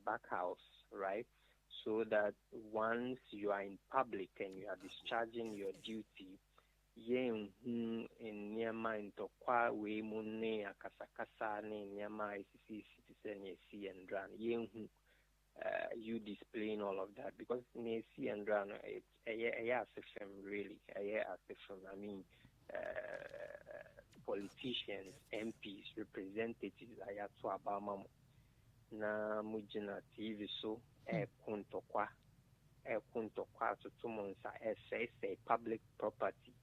back house, right? So that once you are in public and you are discharging your duty, yen in near mind to kwa we munne akasakasa ne nyama ICC citizen see and run yen you displaying all of that, because in see and run it's a system really a system. I mean, politicians, MPs, representatives ayatu abama na mujina TV so kuntokwa to tumonsa says public property,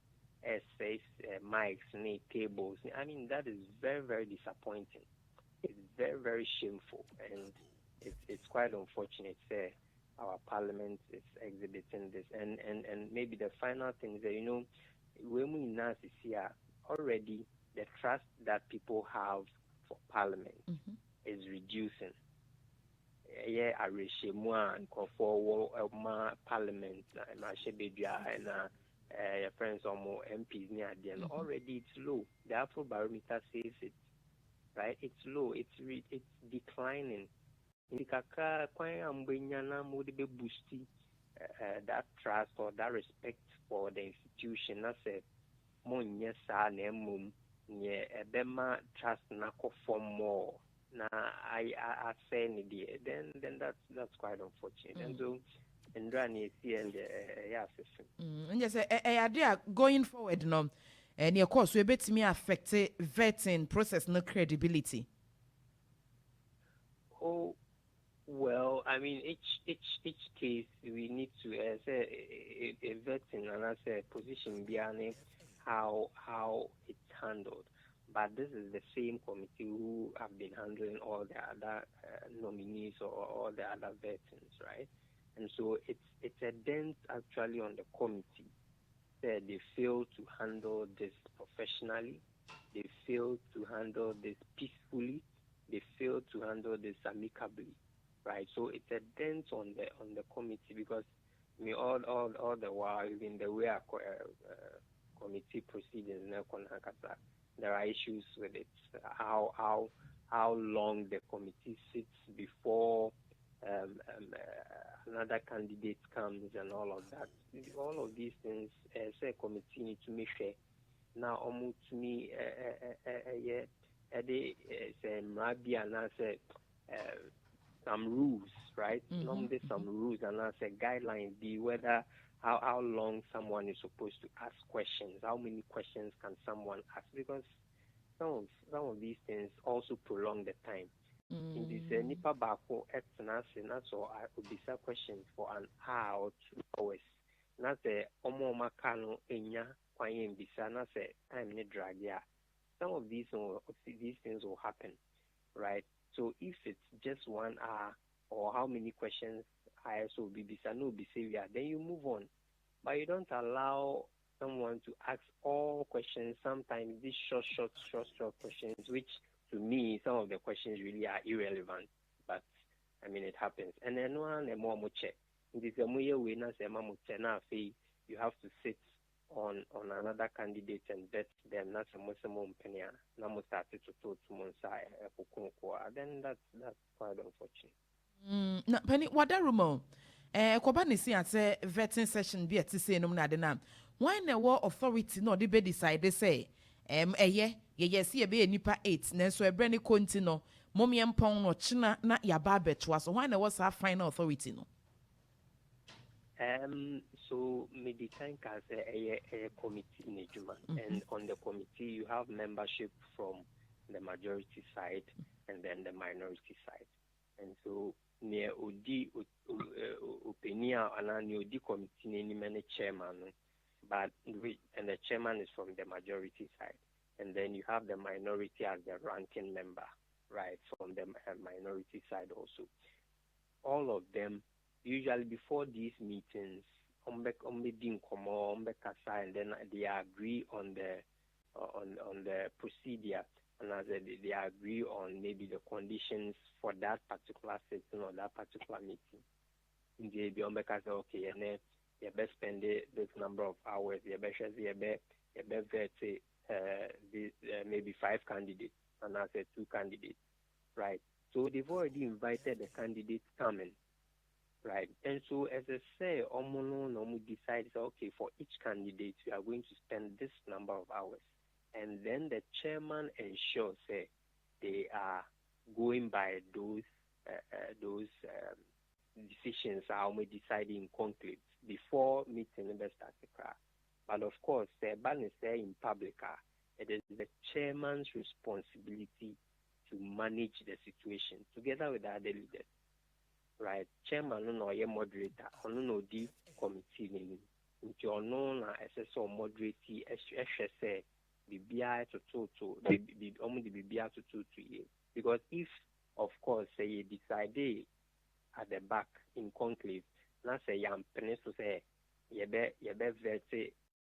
says mics, tables. I mean, that is very, very disappointing. It's very, very shameful, and it's quite unfortunate. Our parliament is exhibiting this, and maybe the final thing is that, when we now see already the trust that people have for parliament is reducing. Yeah, I wish more and for parliament, and I should be and your friends or more MPs near the end. Already it's low. The Afrobarometer says it, right? It's low. It's declining. That trust or that respect for the institution. That's a monya sa nemum nye ebema trust na form more. Na I say ni then that's quite unfortunate. And so and run see and and just idea going forward no and of course we bet me affect vetting process no credibility. Oh well, I mean each case we need to say a vetting and as a position behind how it's handled. But this is the same committee who have been handling all the other nominees or all the other veterans, right? And so it's a dent actually on the committee that they fail to handle this professionally, they fail to handle this peacefully, they fail to handle this amicably, right? So it's a dent on the committee, because I mean all the while, even the way our committee proceedings in Nkawkaw, there are issues with it. How long the committee sits before another candidate comes and all of that. All of these things, say committee need to make sure. Now, to me, say maybe and I say some rules, right? Normally some rules and I say guidelines be whether how long someone is supposed to ask questions, how many questions can someone ask, because some of these things also prolong the time. In this nipa bako etnase na so I would be questions for an hour or 2 hours. Na say omo makano enya kwayen bisa na say time ne drag ya. Some of these things will happen, right? So if it's just 1 hour, or how many questions I also be bisa no be say then you move on. But you don't allow someone to ask all questions. Sometimes these short questions, which to me, some of the questions really are irrelevant. But I mean, it happens. And then one more check. This is a way you have to sit on another candidate and vet them. That's a Muslim opinion. Then that's quite unfortunate. Na Penny, what that rumor? Kobani si ase vetting session be at say no na de na. Why na war authority no dey be decide they say ye see e be nipa 8 na so ebre ne konti no momye mpon no china na yaba betwa. So why na was our final authority no? So maybe think as a committee in Ejuma, and on the committee you have membership from the majority side and then the minority side, and so near Odi Openia and the Odi committee any chairman, but and the chairman is from the majority side, and then you have the minority as the ranking member, right, from the minority side also. All of them usually before these meetings, and then they agree on the procedure, and as they agree on maybe the conditions for that particular session or that particular meeting. They be okay, and then you best spend this number of hours. You best maybe 5 candidates, and I said 2 candidates, right? So they've already invited the candidates coming, right? And so as I say, Omono decides, okay, for each candidate, we are going to spend this number of hours. And then the chairman ensures they are going by those decisions are decided in conclave before meeting the start. But of course, the ban is there in public. It is the chairman's responsibility to manage the situation together with the other leaders. Right? Chairman no a moderator, no the committee into unknown SSO moderate say BBI to only BBI to because if of course say decide at the back in conclave, now say to say vet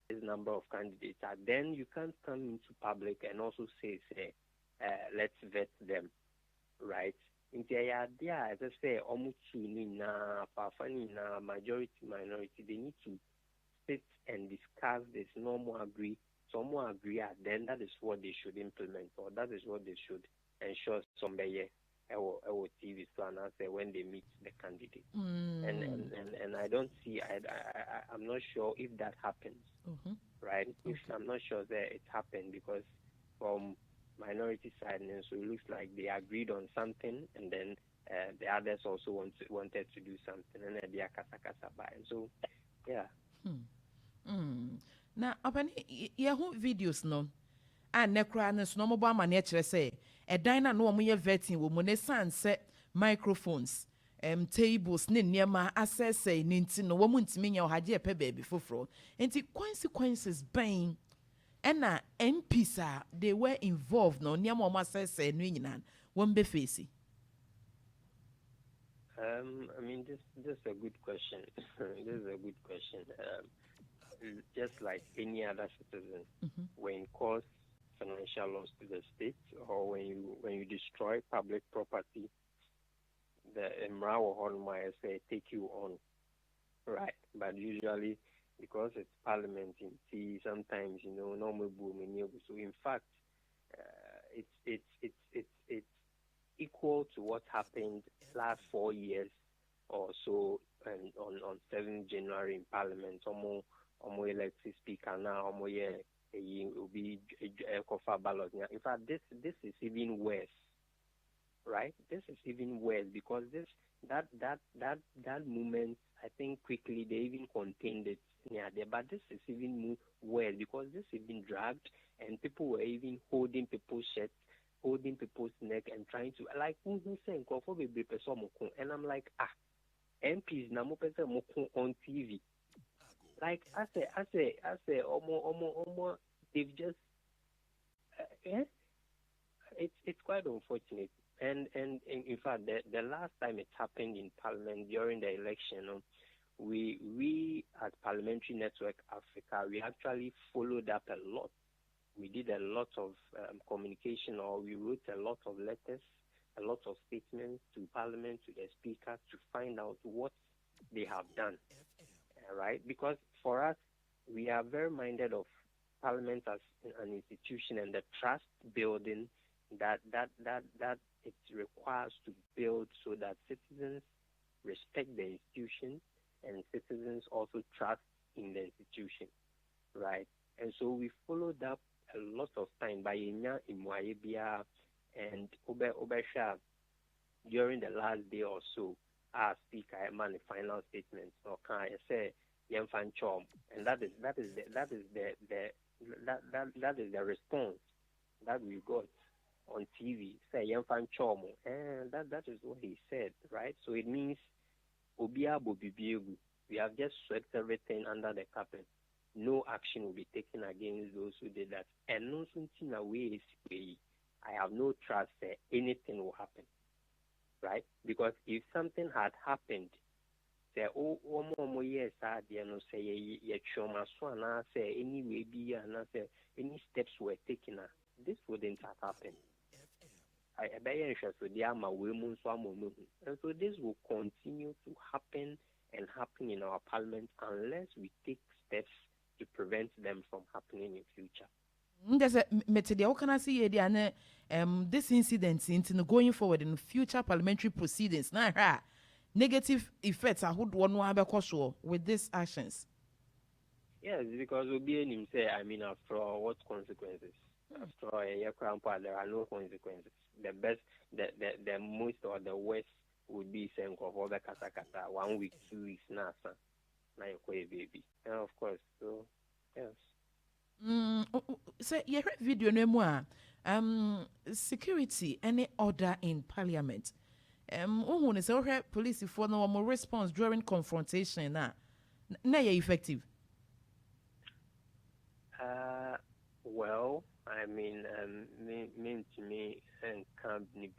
this number of candidates, then you can't come into public and also say let's vet them, right? In the idea, as I say, majority, minority, they need to sit and discuss this. No more agree. Some more agree, then that is what they should implement, or that is what they should ensure somebody TV so when they meet the candidate. And I don't see. I'm not sure if that happens. Right? If I'm not sure that it happened because from minority side, and so it looks like they agreed on something, and then the others also wanted to do something, and then they are kasa by. So, yeah. Now, upon your videos, no, and necran no mobile manager say a diner no more vetting woman set microphones. Tables near my access say Nintino woman to me or had ye pay baby for fraud. And the consequences bang. And na MPs they were involved no near mama says say Nuinan won't be facing. I mean this is a good question. This is a good question. Just like any other citizen, when you cause financial loss to the state or when you destroy public property, the Emra or Hornmeyer say take you on, right? But usually because it's parliament in T, sometimes normal boom in so in fact it's equal to what happened last 4 years or so and on 7th January in parliament. Omo elected speaker now, omo will be a Nkawkaw ballot. In fact, this is even worse, right? This is even worse because that movement, I think quickly they even contained it near there. But this is even worse because this is even dragged and people were even holding people's shirts, holding people's neck and trying to like who saying Nkawkaw be and I'm like MPs na mo pese on TV. Like I say, almost they've just it's quite unfortunate. And in fact, the last time it happened in Parliament during the election, we at Parliamentary Network Africa, we actually followed up a lot. We did a lot of communication, or we wrote a lot of letters, a lot of statements to Parliament, to the Speaker, to find out what they have done. Right? Because for us, we are very minded of Parliament as an institution and the trust building that it requires to build so that citizens respect the institution and citizens also trust in the institution, right? And so we followed up a lot of time by Inya Imwaebia and Obesha during the last day or so. Our speaker man the final statement or can I say Yemfan Chom, and that is the response that we got on TV. Say Yemfan Chom, and that is what he said, right? So it means Obia Bobibiegu. We have just swept everything under the carpet. No action will be taken against those who did that. And no something away is I have no trust that anything will happen. Right? Because if something had happened, say yes, say say anyway be say any steps were taken, this wouldn't have happened. And so this will continue to happen and happen in our parliament unless we take steps to prevent them from happening in future. There's a method. How can I see this incident into going forward in future parliamentary proceedings? Now, negative effects I would want to with these actions. Yes, because Obianim say, I mean, after all, what consequences? After all, there are no consequences. The best, the most or the worst would be saying of all the kata 1 week, 2 weeks, now you baby. And of course, so yes. So you heard video no more. Security any order in parliament. When say police for no more response during confrontation na effective. Well, I mean, mean to me and company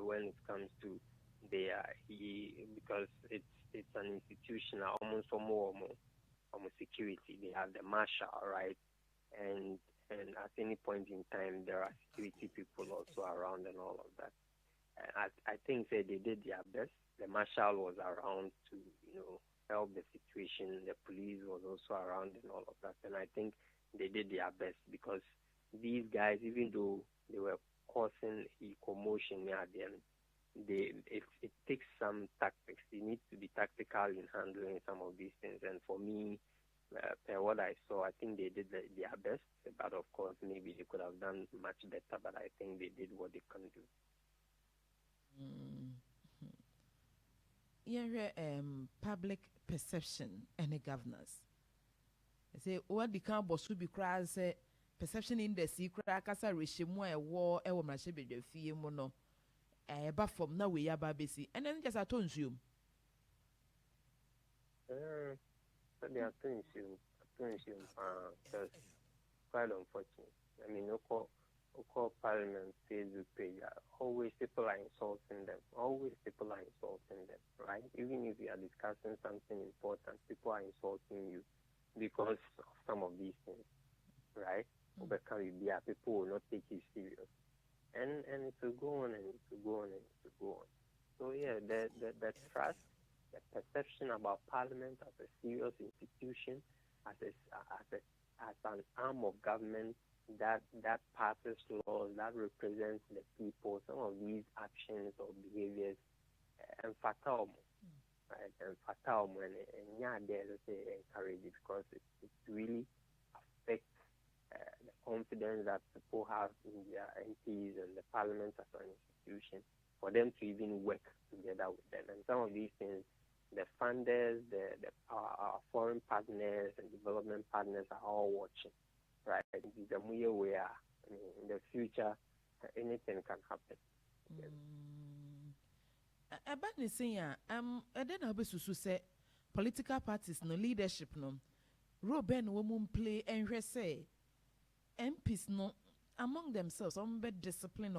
when it comes to because it's an institution almost more security. They have the marshal, right? And at any point in time, there are security people also around and all of that. I think that they did their best. The marshal was around to help the situation. The police was also around and all of that. And I think they did their best because these guys, even though they were causing a commotion near them, it takes some tactics. You need to be tactical in handling some of these things. And for me, what I saw, I think they did their best. But of course, maybe they could have done much better. But I think they did what they can do. Public perception and governance. I say what the kind of should be cried say perception in the secret kasa regime a war e wo mrahye bedwafie mu no eba from na we ya ba besi and then just atonsuom they are atonsuom because quite unfortunate. I mean, Oko Parliament Facebook page, always people are insulting them. Right? Even if you are discussing something important, people are insulting you because of some of these things, right? People will not take you serious. And it will go on and it will go on and it will go on. So yeah, the trust, the perception about Parliament as a serious institution, as an arm of government that passes laws, that represents the people, some of these actions or behaviors and fatal, right? And fatal and yeah, they encourage it because it really affects the confidence that people have in their MPs and the Parliament as an institution for them to even work together with them. And some of these things, the funders, our foreign partners and development partners are all watching. Right, it's a way where in the future anything can happen. About the saying, I don't know susu say political parties no leadership no Robin woman play and say MPs no among themselves some be discipline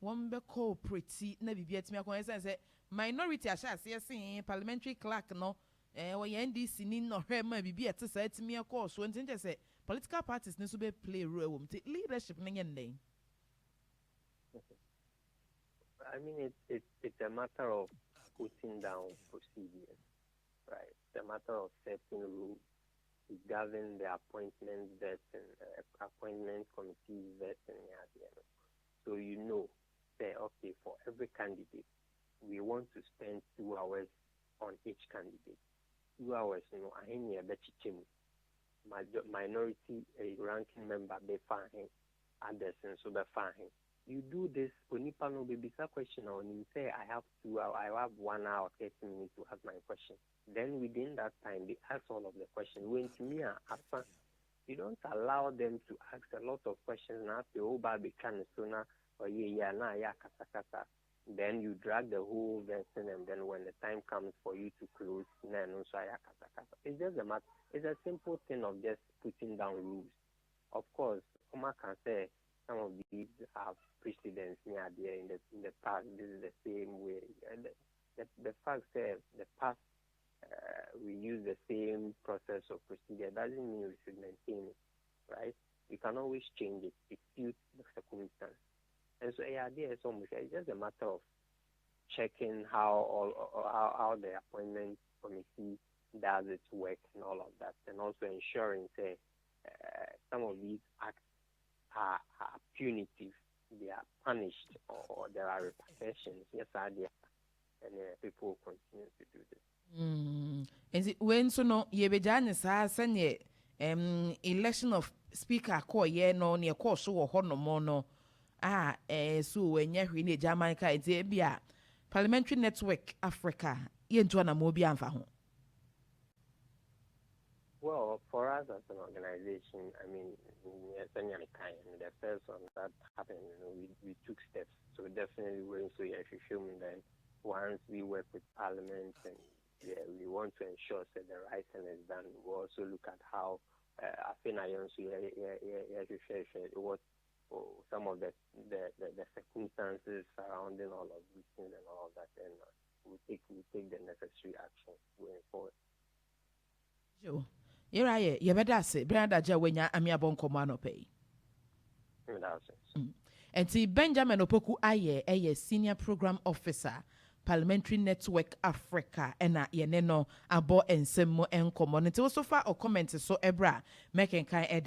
one be cooperate na bibi atimi akon say minority asha say parliamentary clerk no we NDC ni no hwe ma bibi atisa atimi akọ so ntin say political parties need to be play a role. Leadership, I mean, it's a matter of putting down procedures, right? It's a matter of setting rules to govern the appointment vetting, appointment committee vetting. So say, okay, for every candidate, we want to spend 2 hours on each candidate. 2 hours, I hear that minority ranking member be fine, others and so be fine. You do this, Onipa no be bisa question on you say I have 2 hours, I have 1 hour 30 minutes to ask my question. Then within that time they ask all of the questions. When to me you don't allow them to ask a lot of questions now the whole baby can sooner or kata. Then you drag the whole lesson, and then when the time comes for you to close, it's just a matter. It's a simple thing of just putting down rules. Of course, Oma can say some of these have precedents near there in the past. This is the same way. The fact that the past we use the same process of procedure doesn't mean we should maintain it, right? You can always change it. It suits the circumstance. And so it's almost just a matter of checking how the appointment committee does its work and all of that, and also ensuring some of these acts are punitive. They are punished, or there are repercussions. Yes, are there, and people will continue to do this. And when so no, ye be jan sa send election of speaker call ye no near course so or no more no. So when you're in Jamaica, it's a Parliamentary Network Africa, yen to an amobian for home. Well, for us as an organization, I mean, the first one that happened, we took steps. So definitely we're into filming that once we work with Parliament and we want to ensure that the right thing is done. We also look at how I think what some of the circumstances surrounding all of these things and all that, and we take the necessary action going forward. Sure. You're right. You better say, Brenda Jawenya, Amia Bonkomano pay. And see Benjamin Opoku Aryeh, a senior program officer, Parliamentary Network Africa, and yeneno abo and semo and common. It was so far or comment so ebra making kind